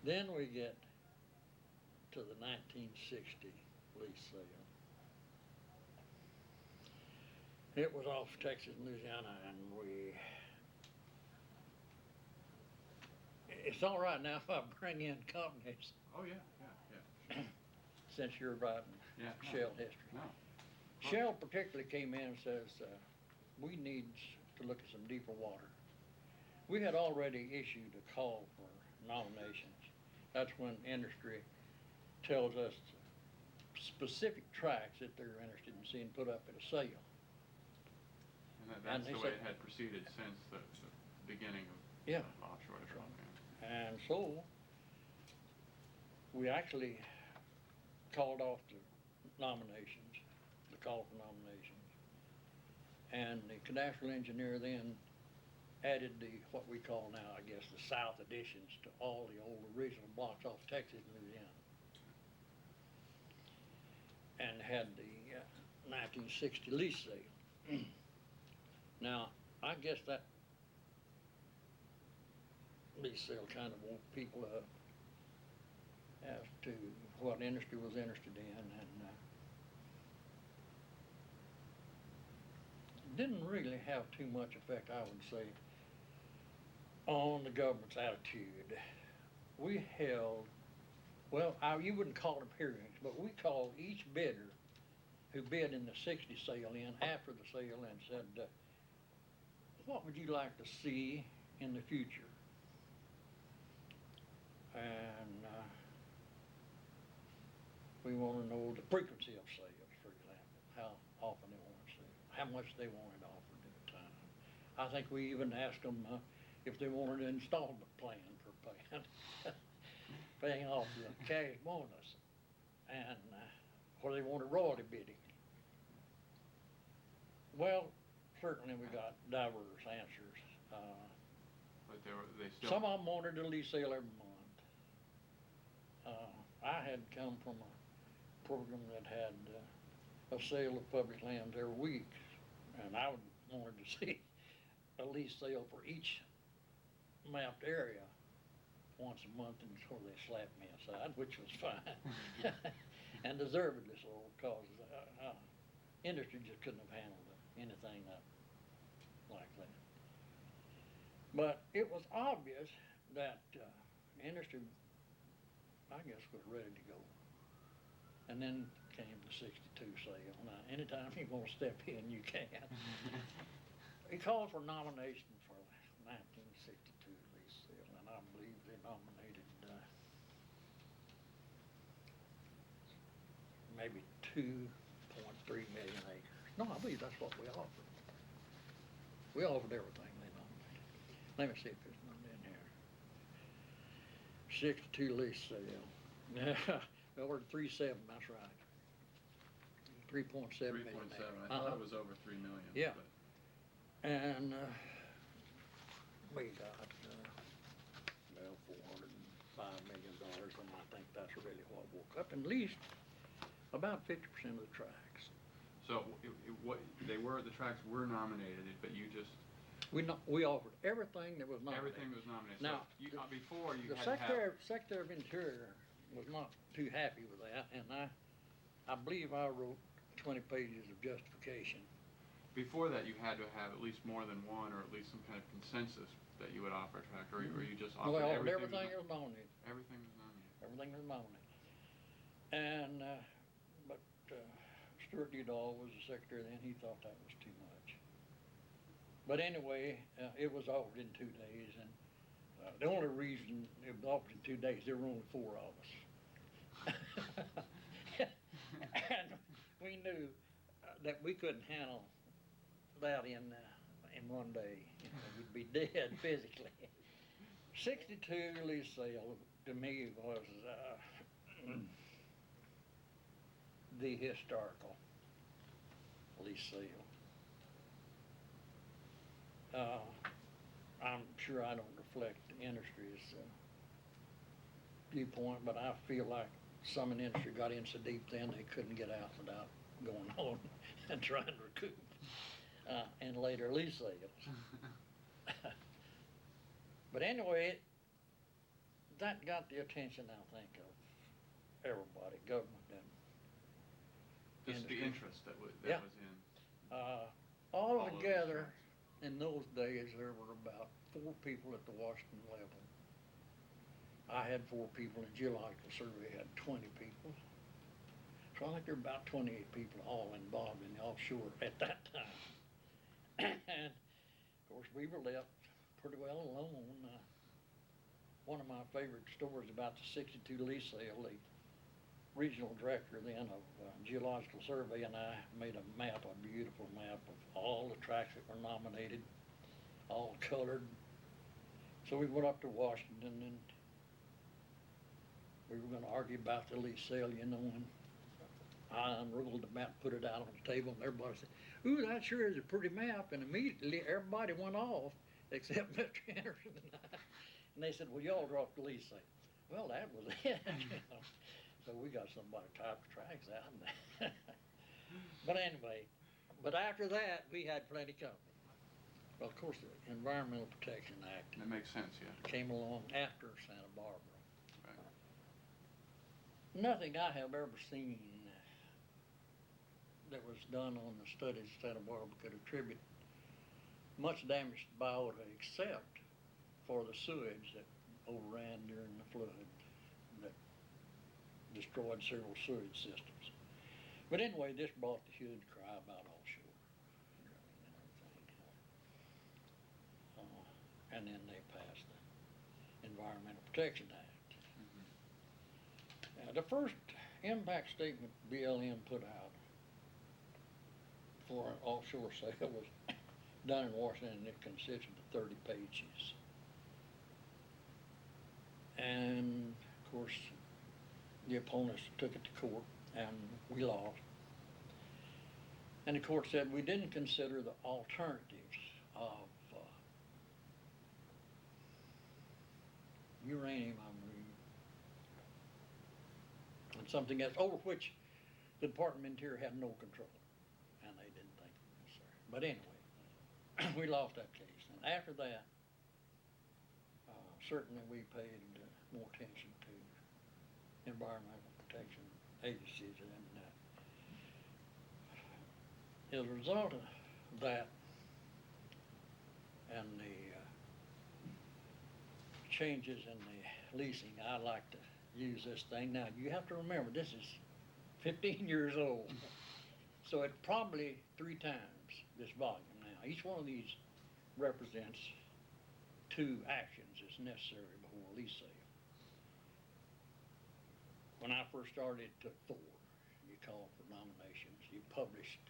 Then we get to the 1960 lease sale. It was off Texas and Louisiana, and it's all right now if I bring in companies. Oh, yeah. Since you're writing Shell history. No. Shell particularly came in and says, we need to look at some deeper water. We had already issued a call for nominations. That's when industry tells us specific tracts that they're interested in seeing put up at a sale. And that's the way it had proceeded since the beginning of offshore development. And so we actually called off the nominations, the call for nominations. And the cadastral engineer then added what we call now, I guess, the south additions to all the old original blocks off Texas and Louisiana. And had the 1960 lease sale. Now, I guess that lease sale kind of woke people up as to what industry was interested in, and didn't really have too much effect, I would say, on the government's attitude. We held, well, you wouldn't call them hearings, but we called each bidder who bid in the 60 sale in after the sale and said, what would you like to see in the future? And we want to know the frequency of sales, for example, how often they want to sell, how much they wanted offered at a time. I think we even asked them if they wanted an installment plan for paying off the cash bonus, and whether they wanted royalty bidding. Well, certainly we got diverse answers. But they still... Some of them wanted a lease sale every month. I had come from a program that had a sale of public lands every week, and I wanted to see a lease sale for each mapped area once a month, and so they slapped me aside, which was fine, and deservedly so, because industry just couldn't have handled anything like that. But it was obvious that industry, I guess, was ready to go. And then came the 62 sale. Now, anytime you want to step in, you can. He called for nomination for the 1962 lease sale, and I believe they nominated maybe 2.3 million acres. No, I believe that's what we offered. We offered everything they nominated. Let me see if there's none in here. 62 lease sale. We ordered 3.7, that's right. 3.7 million. 3.7. I thought it was over 3 million. Yeah. But... And we got, well, $405 million, and I think that's really what woke up and leased about 50% of the tracts. So the tracts were nominated, but you just... We offered everything that was nominated. Everything was nominated. Now, so before you the had Secretary of Interior was not too happy with that, and I believe I wrote 20 pages of justification. Before that, you had to have at least more than one, or at least some kind of consensus that you would offer a tract, or you just offered everything that was nominated. Everything was nominated. Everything was nominated. And, but Stuart Udall was the secretary then. He thought that was too much. But anyway, it was offered in 2 days, and the only reason it was offered in 2 days, there were only 4 of us. And we knew that we couldn't handle that in 1 day. You know, we'd be dead physically. 62 lease sale to me was the historical lease sale. I'm sure I don't reflect the industry's viewpoint, but I feel like some in the industry got in so deep then they couldn't get out without going on and trying to recoup in later lease sales. But anyway, that got the attention, I think, of everybody, government and Just the industry. interest that Yeah. was in. All of those together, charts. in those days, there were about 4 people at the Washington level. I had 4 people, and Geological Survey had 20 people. So I think there were about 28 people all involved in the offshore at that time. And of course, we were left pretty well alone. One of my favorite stories about the '62 lease sale, the regional director then of Geological Survey and I made a map, a beautiful map of all the tracts that were nominated, all colored. So we went up to Washington and we were gonna argue about the lease sale, and I unrolled the map, put it out on the table, and everybody said, "Ooh, that sure is a pretty map," and immediately everybody went off except Mr. Anderson and I. And they said, "Well, y'all dropped the lease sale." Well, that was it, So we got somebody to type the tracks out. But anyway, but after that, we had plenty company. Well, of course, the Environmental Protection Act That makes sense, yeah. came along after Santa Barbara. Right. Nothing I have ever seen that was done on the studies of Santa Barbara could attribute much damage to biota except for the sewage that overran during the flood that destroyed several sewage systems. But anyway, this brought the huge cry about offshore drilling and everything. And then they passed the Environmental Protection Act. Mm-hmm. The first impact statement BLM put out for an offshore sale was done in Washington, and it consisted of 30 pages. And of course, the opponents took it to court, and we lost. And the court said we didn't consider the alternatives of uranium, and something else over which the Department of Interior had no control, and they didn't think it was necessary. But anyway, we lost that case, and after that, certainly we paid more attention to environmental protection agencies, and as a result of that and the changes in the leasing, I like to use this thing. Now, you have to remember, this is 15 years old, so it's probably 3 times this volume now. Each one of these represents 2 actions that's necessary before a lease sale. When I first started, it took 4. You called for nominations, you published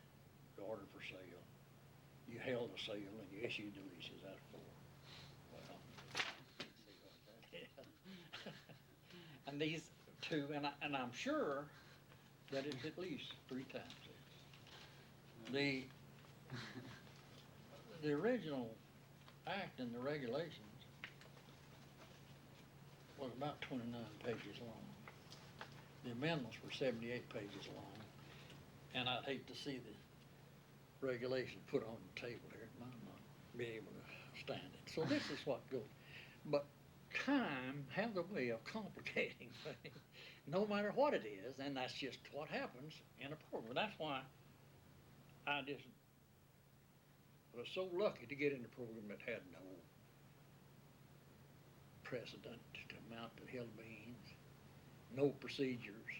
the order for sale, you held a sale, and you issued the leases. That's 4. Well, see what that is. And these 2, and I'm sure that it's at least 3 times this. The original act and the regulations was about 29 pages long. The amendments were 78 pages long, and I'd hate to see the regulation put on the table here. It might not be able to stand it. So this is what goes. But time has a way of complicating things, no matter what it is, and that's just what happens in a program. That's why I just was so lucky to get in a program that had no precedent to mount the hill beans, no procedures,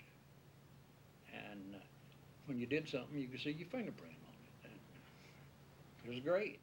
and when you did something, you could see your fingerprint on it. And it was great.